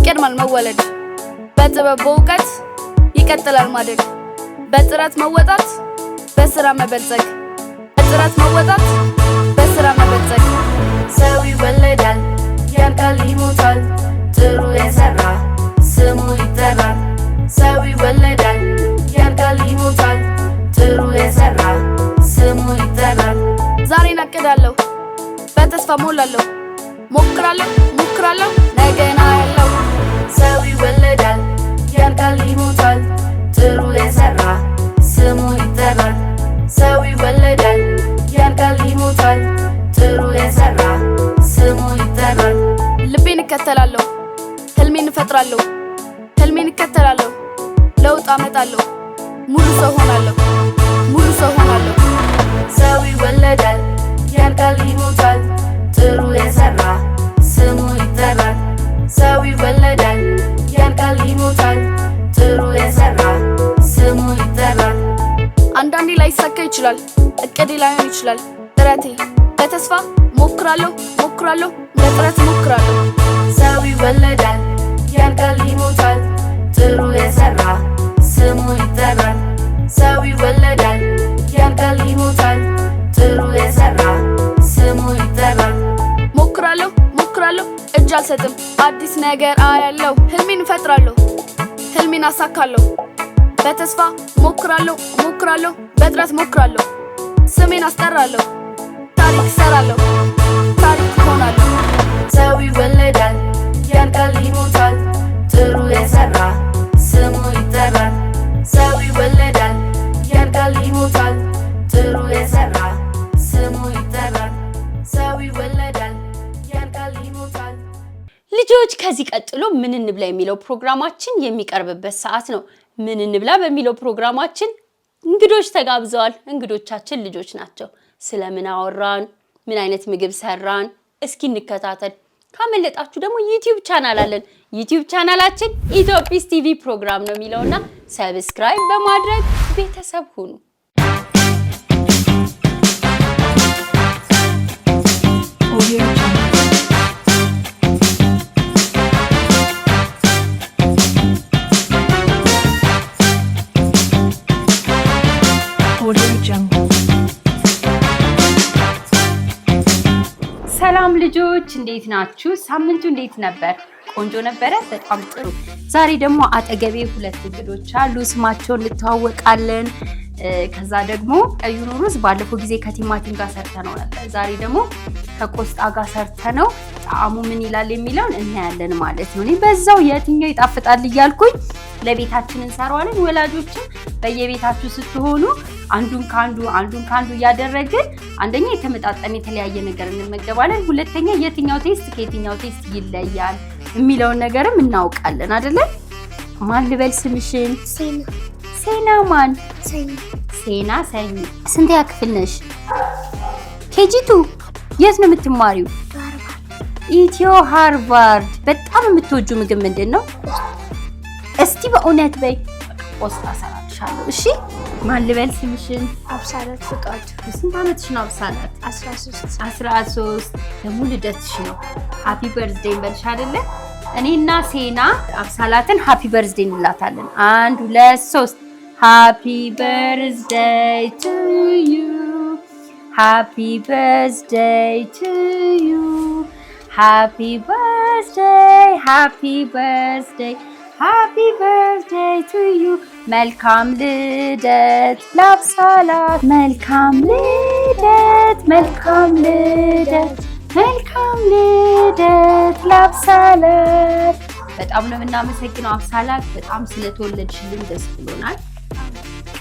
ይቀድማል መወለድ በጥበብ በእውቀት ይቀጥላል ማደግ በጥረት መወጣት በስራ መበልጸግ በጥረት መወጣት በስራ መበልጸግ ሰው ይወለዳል ያድጋል ይሞታል ጥሩ የሰራ ስሙ ይጠራል ሰው ይወለዳል ያድጋል ይሞታል ጥሩ የሰራ ስሙ ይጠራል ዛሬን አቅዳለሁ በተስፋ ሞላለሁ ሞክራለሁ ነገና ያለው ሰው ይወለዳል ያድጋል ይሞታል ጥሩ የሰራ ስሙ ይጠራል ሰው ይወለዳል ያድጋል ይሞታል ጥሩ የሰራ ስሙ ይጠራል ልቤን እከተላለሁ ህልሜን እፈጥራለሁ ህልሜን እከተላለሁ ለውጥ አመጣለሁ ሙሉ ሰው ሆናለሁ ሰው ይወለዳል ያድጋል ይሞታል ጥሩ የሰራ ስሙ ይጠራል ሰው ይወለዳል ያድጋል ይሞታል ጥሩ የሰራ ስሙ ይጠራል አንዳንዴ ላይሳካ ይችላል እቅዴ ላይሆን ይችላል ጥረቴ በተስፋ ሞክራለሁ ለጥረት ሞክራለሁ ሰው ይወለዳል ያድጋል ይሞታል ጥሩ የሰራ ስሙ ይጠራል ሰው ይወለዳል ያድጋል ይሞታል ጥሩ የሰራ ስሙ ይጠራል ሞክራለሁ እጅ አልሰጥም አዲስ ነገር አያለው ህልሜን እፈጥራለሁ ህልሜን አሳካለሁ በተስፋ ሞክራለሁ በጥረት ሞክራለሁ ስሜን አስጠራለሁ ታሪክ ሰራለሁ ታሪክ ሆናለሁ ሰው ይወለዳል ያድጋል ይሞታል ጥሩ የሰራ ስሙ ይጠራል ሰው ይወለዳል ያድጋል ይሞታል ጥሩ የሰራ ስሙ ይጠራል ሰው ይወለዳል ያድጋል ይሞታል ልጆች ከዚህ ቀጥሎ ምን እንብላ የሚለው ፕሮግራማችን የሚቀርብበት ሰዓት ነው ምን እንብላ በሚለው ፕሮግራማችን እንግዶች ተጋብዘዋል እንግዶቻችን ልጆች ናቸው ስለምን አወራን ምን አይነት ምግብ ሰራን እስኪ እንከታተል ካመለጣችሁ ደግሞ ዩቲዩብ ቻናል አለን ዩቲዩብ ቻናላችን ኢትዮጲስ ቲቪ ፕሮግራም ነው የሚለውና ሰብስክራይብ በማድረግ ቤተሰብ ሁኑ ሰላም ልጆች እንዴት ናችሁ ሳምንቱ እንዴት ነበር ቆንጆ ነበረ በጣም ጥሩ ዛሬ ደግሞ አጠገቤ ሁለት እንግዶች አሉ ስማቸውን እንተዋወቃለን ከዛ ደግሞ ቀዩን ሩዝ ባለፈው ጊዜ ከቲማቲም ጋር ሰርተነው ነበር ዛሬ ደግሞ ከቆስጣ ጋር ሰርተነው ጣዕሙ ምን ይላል የሚለውን እናያለን ማለት ነው እኔ በዛው የትኛው ይጣፍጣል እያልኩኝ ለቤታችን እንሰራዋለን ወላጆችን በየቤታችሁ ስትሆኑ አንዱን ካንዱ ያደረግን አንደኛ የተመጣጣነ የተለያየ ነገር እንመገባለን ሁለተኛ የትኛው ቴስት ከየትኛው ቴስት ይለያል የሚለውን ነገርም እናውቃለን አይደለ ማን ልበል ስምሽን ሴና ማን ሴና ሰኝ ስንተኛ ክፍል ነሽ ኬጂ2 የት ነው የምትማሪው ኢትዮ ሃርቫርድ በጣም የምትወጂው ምግብ ምንድነው እስቲ በእውነት በይ ቆስጣ ሰራልሻለሁ እሺ ማን ልበል ስምሽን አብሳላት ፍቃድ ስንት ዓመትሽ ነው አብሳላት 13 ደግሞ ልደትሽ ነው ሃፒ በርዝዴይ በልሽ አይደለ እኔና ሴና አብሳላትን ሃፒ በርዝዴይ እንላታለን 1 2 3 ሃፒ በርዝዴይ ቱ ዩ ሃፒ በርዝዴይ ቱ ዩ ሃፒ በርዝዴይ Happy birthday to you መልካም ልደት ለአብሳላት መልካም ልደት ለአብሳላት በጣም ነው የምናመሰግነው አብሳላት በጣም ስለተወለድሽልን ደስ ብሎናል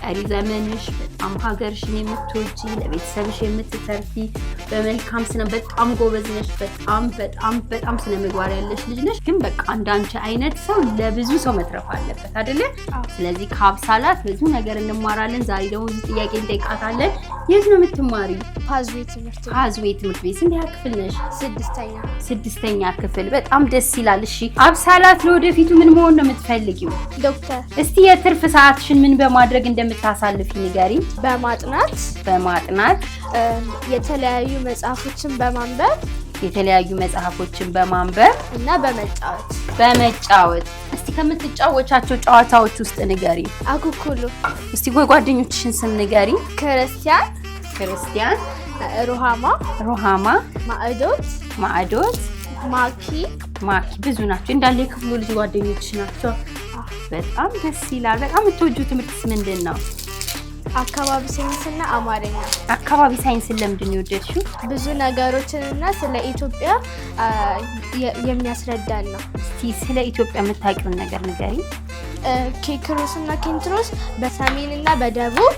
ቀሪ ዘመንሽ በጣም ሀገርሽን የምትወጂ ለቤተሰብሽ የምትተርፊ በመልካም ስነ በጣም ጎበዝ ነሽ በጣም ስነ ምግባር ያለሽ ልጅ ነሽ ግን በቃ አንዳንቺ አይነት ሰው ለብዙ ሰው መትረፍ አለበት አይደለ ስለዚህ ከአብሳላት ብዙ ነገር እንማራለን ዛሬ ደግሞ ብዙ ጥያቄ እንጠይቃታለን የት ነው የምትማሪው ፓዝዌ ትምህርት ቤት ስንት ክፍል ነሽ ስድስተኛ ክፍል በጣም ደስ ይላል እሺ አብሳላት ለወደፊቱ ምን መሆን ነው የምትፈልጊው ዶክተር እስቲ የትርፍ ሰዓትሽን ምን በማድረግ እንደምታሳልፊ ንገሪኝ በማጥናት በማጥናት የተለያዩ መጽሐፎችን በማንበብ የተለያዩ መጽሐፎችን በማንበብ እና በመጫወት እስቲ ከምትጫወቻቸው ጨዋታዎች ውስጥ ንገሪ። አኩኩሉ። እስቲ ጓደኞችሽን ስም ንገሪ። ክርስቲያን፣ ሩሃማ፣ ማዕዶት፣ ማኪ። ብዙ ናቸው እንዳለ የክፍሉ ልጅ ጓደኞችሽ ናቸው። በጣም ደስ ይላል። በጣም የምትወጂው ትምህርትስ ምንድን ነው? አካባቢ ሳይንስና አማርኛ። አካባቢ ሳይንስን ለምንድን ነው የወደድሽው? ብዙ ነገሮችንና ስለ ኢትዮጵያ የሚያስረዳን ነው። እስቲ ስለ ኢትዮጵያ የምታውቂውን ነገር ንገሪ። ኬክሮስና ኬንትሮስ በሰሜንና በደቡብ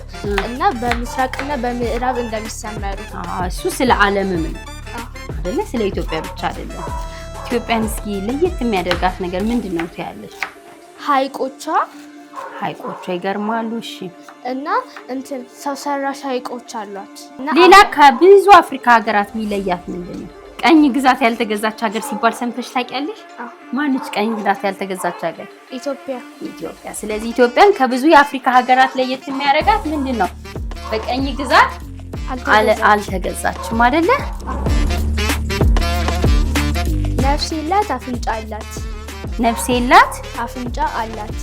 እና በምስራቅና በምዕራብ እንደሚሰመሩ። እሱ ስለ ዓለምም ነው አይደለ? ስለ ኢትዮጵያ ብቻ አይደለም። ኢትዮጵያን እስኪ ለየት የሚያደርጋት ነገር ምንድን ነው ትያለሽ? ሐይቆቿ ይገርማሉ። እሺ። እና ሰው ሰራሽ ሐይቆች አሏት። ሌላ ከብዙ አፍሪካ ሀገራት የሚለያት ምንድን ነው? ቀኝ ግዛት ያልተገዛች ሀገር ሲባል ሰምተሽ ታውቂያለሽ? ማነች ቀኝ ግዛት ያልተገዛች ሀገር? ኢትዮጵያ። ስለዚህ ኢትዮጵያን ከብዙ የአፍሪካ ሀገራት ለየት የሚያደርጋት ምንድን ነው? በቀኝ ግዛት አልተገዛችም አይደለ? ነፍስ የላት አፍንጫ አላት። ነፍስ የላት አፍንጫ አላት።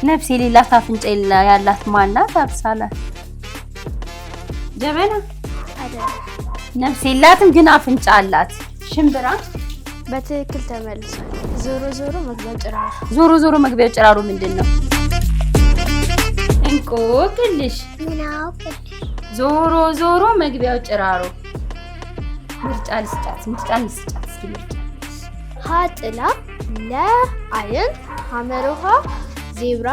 ነፍስ የሌላት አፍንጫ ያላት ማናት? አብሳላት ጀበና አይደለም። ነፍስ የላትም ግን አፍንጫ አላት። ሽምብራ። በትክክል ተመልሷል። ዞሮ መግቢያው ጭራሮ ምንድን ነው? እንቆቅልሽ። ዞሮ መግቢያው ጭራሮ። ምርጫ ልስጫት። ሀጥላ ለአይን ሐመሮሃ ዜብራ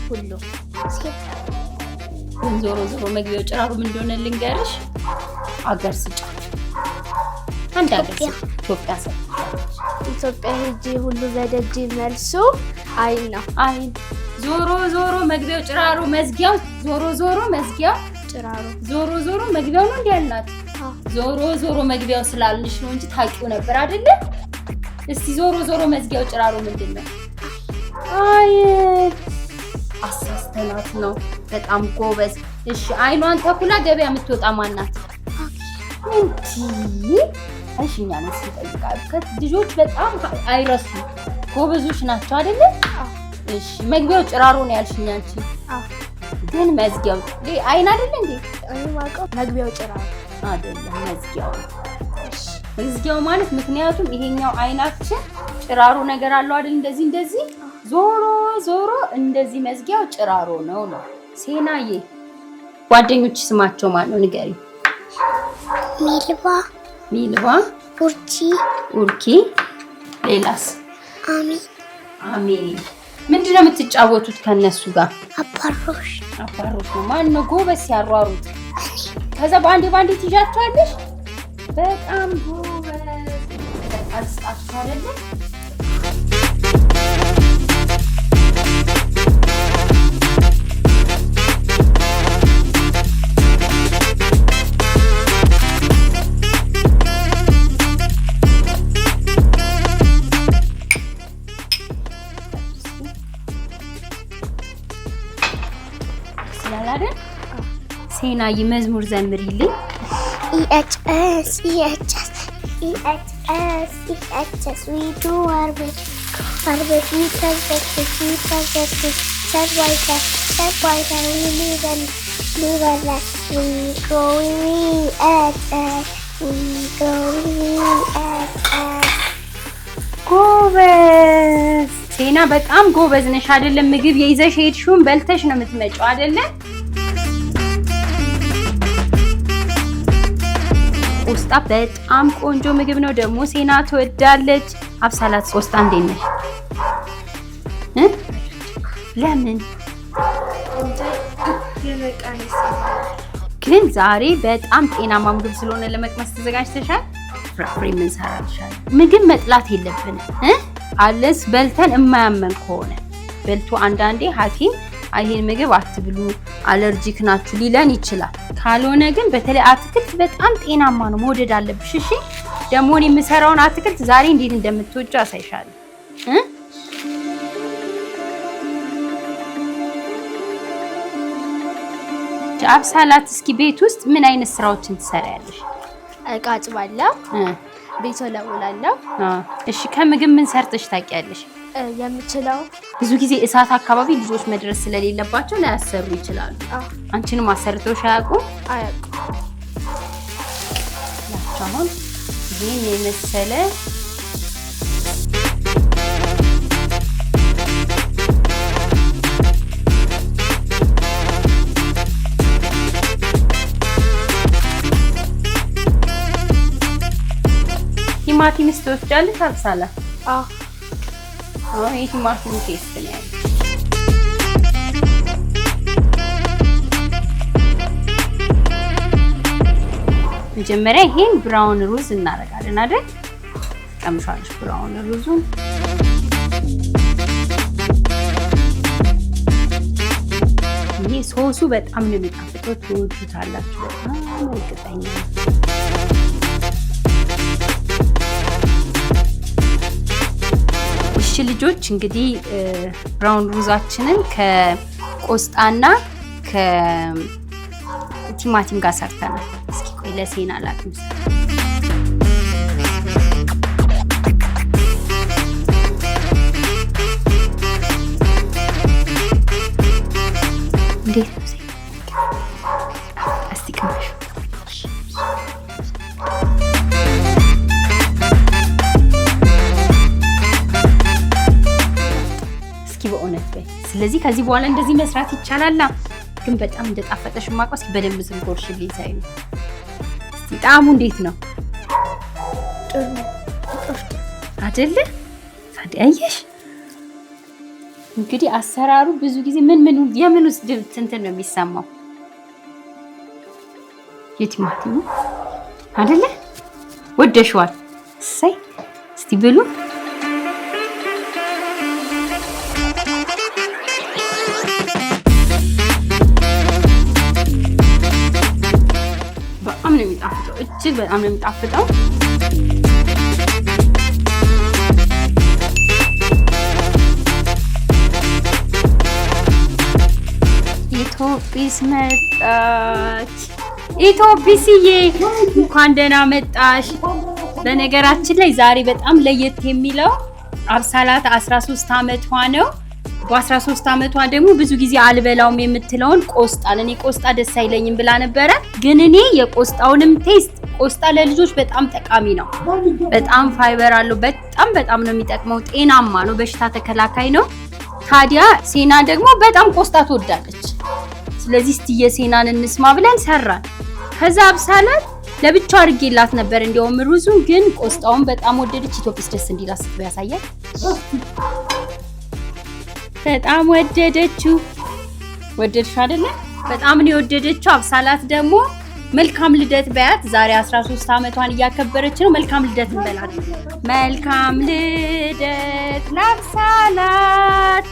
ሁሉ ዞሮ መግቢያው ጭራሮ ምን እንደሆነ ልንገርሽ። አገር ስጫት። አንድ አገር ኢትዮጵያ ሄጄ ሁሉ በደጅ መልሱ አይን ነው። አይን። ዞሮ መግቢያው ጭራሮ መዝጊያው ዞሮ መዝጊያው ጭራሮ። ዞሮ መግቢያው ነው እንዴ ያልናት? ዞሮ መግቢያው ስላልንሽ ነው እንጂ ታውቂው ነበር አይደለ? እስቲ ዞሮ መዝጊያው ጭራሮ ምንድን ነው? አይን። አሳስተናት ነው። በጣም ጎበዝ። እሺ አይኗን ተኩላ ገበያ የምትወጣ ማናት? እሺ እኛ ነን ስንጠይቃት። ልጆች በጣም አይረሱ ጎበዞች ናቸው አይደለ? እሺ መግቢያው ጭራሮ ነው ያልሽኝ አንቺ። ግን መዝጊያው አይን አይደለ እንዴ? እኔ ማውቀው መግቢያው ጭራሮ አይደለም፣ መዝጊያው። መዝጊያው ማለት ምክንያቱም ይሄኛው አይናችን ጭራሮ ነገር አለው አይደል? እንደዚህ ዞሮ እንደዚህ መዝጊያው ጭራሮ ነው። ሴናዬ ጓደኞች ስማቸው ማን ነው ንገሪ። ሚልባ፣ ኡርኪ፣ ሌላስ? አሜን። ምንድን ነው የምትጫወቱት ከነሱ ጋር? አባሮሽ ነው። ማን ነው ጎበዝ ሲያሯሩት? ከዛ በአንዴ ትይዣቸዋለሽ። በጣም ጎበዝ። አልስጣችሁ አይደለ? ሴናዬ መዝሙር ዘምሪልኝ። EHS we do our best we set white and we live and we go EHS ጎበዝ ሴና፣ በጣም ጎበዝ ነሽ አይደለም? ምግብ የይዘሽ ሄድሽውን በልተሽ ነው የምትመጪው አይደለ? ቆስጣ በጣም ቆንጆ ምግብ ነው። ደግሞ ሴና ትወዳለች። አብሳላት ቆስጣ እንዴት ነሽ? ለምን ግን ዛሬ በጣም ጤናማ ምግብ ስለሆነ ለመቅመስ ተዘጋጅተሻል? ፍራፍሬ ምን ሰራልሻል? ምግብ መጥላት የለብንም አለስ በልተን የማያመን ከሆነ በልቶ አንዳንዴ ሐኪም ይሄን ምግብ አትብሉ አለርጂክ ናችሁ ሊለን ይችላል። ካልሆነ ግን በተለይ አትክልት በጣም ጤናማ ነው፣ መውደድ አለብሽ። እሺ ደግሞ እኔ የምሰራውን አትክልት ዛሬ እንዴት እንደምትወጂው አሳይሻለሁ። አብሳላት እስኪ ቤት ውስጥ ምን አይነት ስራዎችን ትሰሪያለሽ? እቃ አጥባለሁ፣ ቤት ወለውላለሁ። እሺ ከምግብ ምን ሰርተሽ ታውቂያለሽ? የምችለው ብዙ ጊዜ እሳት አካባቢ ልጆች መድረስ ስለሌለባቸው ላያሰሩ ይችላሉ። አንቺንም አሰርተውሽ አያውቁም? አያውቁም። አሁን ይሄን የመሰለ ቲማቲም ስትወስጃለሽ አብሳላ? አዎ የቲማቲም ቴስት ነው ያለው። መጀመሪያ ይሄን ብራውን ሩዝ እናደርጋለን አይደል? ቀምሻለሽ ብራውን ሩዙን። ይሄ ሶሱ በጣም ነው የሚጣፍጠው፣ ትወዱታላችሁ በጣም እርግጠኛ ነኝ። እሺ ልጆች እንግዲህ ብራውን ሩዛችንን ከቆስጣና ከቲማቲም ጋር ሰርተናል። እስኪ ቆይ ለሴና ላቅምስ። እንዴት ነው ሴና? እስቲ ቅመሽ። እስኪ በእውነት በይ። ስለዚህ ከዚህ በኋላ እንደዚህ መስራት ይቻላል። ግን በጣም እንደጣፈጠሽ ማውቀው እስኪ በደንብ ስንጎርሽልኝ ሳይ ነው። እስቲ ጣዕሙ እንዴት ነው? ጥሩ አይደለ? ታዲያየሽ እንግዲህ አሰራሩ ብዙ ጊዜ የምን ውስጥ እንትን ነው የሚሰማው? የቲማቲሙ አይደለ? ወደሽዋል? እሰይ። እስቲ ብሉ። በጣም ነው የሚጣፍጠው፣ እጅግ በጣም ነው የሚጣፍጠው። ኢትዮጲስ መጣች። ኢትዮጲስዬ እንኳን ደህና መጣሽ። በነገራችን ላይ ዛሬ በጣም ለየት የሚለው አብሳላት 13 ዓመቷ ነው። በ13 ዓመቷ ደግሞ ብዙ ጊዜ አልበላውም የምትለውን ቆስጣን፣ እኔ ቆስጣ ደስ አይለኝም ብላ ነበረ። ግን እኔ የቆስጣውንም ቴስት፣ ቆስጣ ለልጆች በጣም ጠቃሚ ነው። በጣም ፋይበር አለው። በጣም ነው የሚጠቅመው። ጤናማ ነው፣ በሽታ ተከላካይ ነው። ታዲያ ሴና ደግሞ በጣም ቆስጣ ትወዳለች። ስለዚህ እስቲ የሴናን እንስማ ብለን ሰራን። ከዛ አብሳላት ለብቻው አድርጌላት ነበር እንዲያውም ሩዙን፣ ግን ቆስጣውን በጣም ወደደች። ኢትዮጲስ ደስ እንዲላት ስትበይ ያሳያል። በጣም ወደደችው። ወደድሽው አይደለ? በጣም ነው የወደደችው። አብሳላት ደግሞ መልካም ልደት በያት። ዛሬ 13 ዓመቷን እያከበረች ነው። መልካም ልደት እንበላት። መልካም ልደት ለአብሳላት፣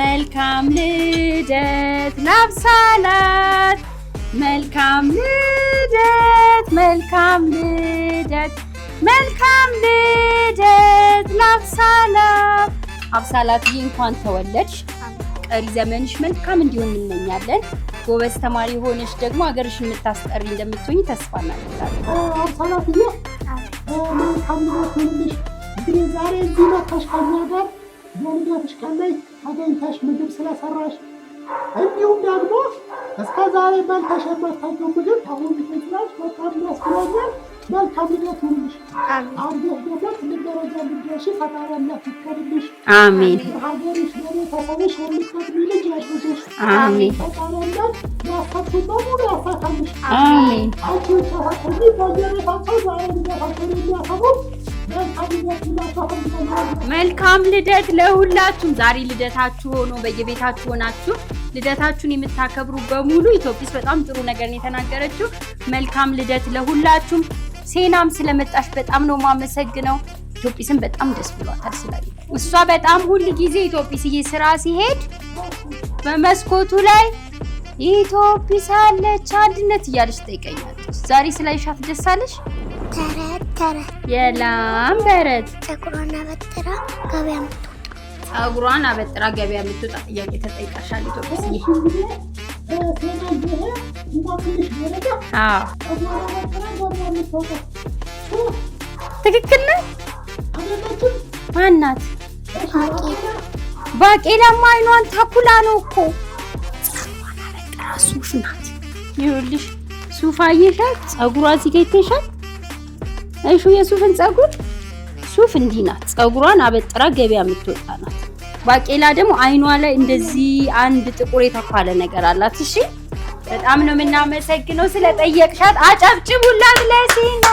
መልካም ልደት ለአብሳላት፣ መልካም ልደት፣ መልካም ልደት፣ መልካም ልደት ለአብሳላት። አብሳላትዬ እንኳን ተወለድሽ። ቀሪ ዘመንሽ መልካም እንዲሆን እንመኛለን። ጎበዝ ተማሪ ሆነሽ ደግሞ ሀገርሽን የምታስጠሪ እንደምትሆኚ ተስፋ እናደርጋለን። አብሳላትዬ መልካም ልደት ይሁንልሽ። እንግዲህ ዛሬ እዚህ መጥተሽ ከእኛ ጋር በልደትሽ ቀን ላይ ተገኝተሽ ምግብ ስለሰራሽ እንዲሁም ደግሞ እስከ ዛሬ በልተሽ የማታውቂው ምግብ አሁን ስላሽ በጣም ደስ ብሎኛል። መልካም ልደት ይሁንልሽ። አድገሽ ደግሞ ትልቅ ደረጃ እንድትደርሺ ፈጣሪ አምላክ ይፍቀድልሽ። አሜን። ሀገርሽ ለቤተሰብሽ የምትጠቅሚ ልጅ ያድርግሽ። አሜን። ፈጣሪ አምላክ ያሰብሽውን በሙሉ ያሳካልሽ። አሜን። አንቺ ብቻ ሳትሆኚ በየቤታቸው ዛሬ ልደታቸውን የሚያከብሩ መልካም ልደት ለሁላችሁም። ዛሬ ልደታችሁ ሆኖ በየቤታችሁ ሆናችሁ ልደታችሁን የምታከብሩ በሙሉ ኢትዮጲስ በጣም ጥሩ ነገር ነው የተናገረችው። መልካም ልደት ለሁላችሁም። ሴናም ስለመጣሽ በጣም ነው የማመሰግነው። ኢትዮጲስን በጣም ደስ ብሏታል ስላለ እሷ በጣም ሁሉ ጊዜ ኢትዮጲስዬ ስራ ሲሄድ በመስኮቱ ላይ ኢትዮጲስ አለች አንድነት እያለች ትጠይቀኛለች። ዛሬ ስላይሻት ደስ አለሽ? ተረት የላም በረት ፀጉሯን አበጥራ ገበያ የምትወጣ ፀጉሯን አበጥራ ገበያ የምትወጣ ጥያቄ ተጠይቃሻል ኢትዮጲስዬ? ትክክል ነህ። አይደለችም? ማናት? ባቄላማ አይኗን ተኩላ ነው እኮ። ፀጉሯን አበጥራ ሱፍ ናት። ይኸውልሽ ሱፍ አየሻት? ፀጉሯ እዚህ ጋር ይተሻል። እሺ የሱፍን ፀጉር ሱፍ እንዲህ ናት። ፀጉሯን አበጥራ ገበያ የምትወጣ ናት። ባቄላ ደግሞ አይኗ ላይ እንደዚህ አንድ ጥቁር የተኳለ ነገር አላት። እሺ በጣም ነው የምናመሰግነው ስለጠየቅሻት። አጨብጭቡላት ለሴና።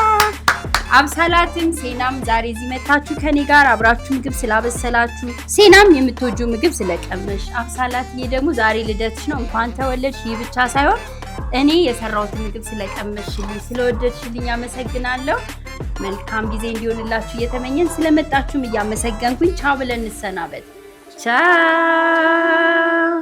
አብሳላትም ሴናም ዛሬ እዚህ መታችሁ ከኔ ጋር አብራችሁ ምግብ ስላበሰላችሁ፣ ሴናም የምትወጂው ምግብ ስለቀመሽ፣ አብሳላትዬ ደግሞ ዛሬ ልደትሽ ነው እንኳን ተወለድሽ። ይህ ብቻ ሳይሆን እኔ የሰራሁትን ምግብ ስለቀመሽልኝ ስለወደድሽልኝ አመሰግናለሁ። መልካም ጊዜ እንዲሆንላችሁ እየተመኘን ስለመጣችሁም እያመሰገንኩኝ ቻው ብለን እንሰናበት። ቻው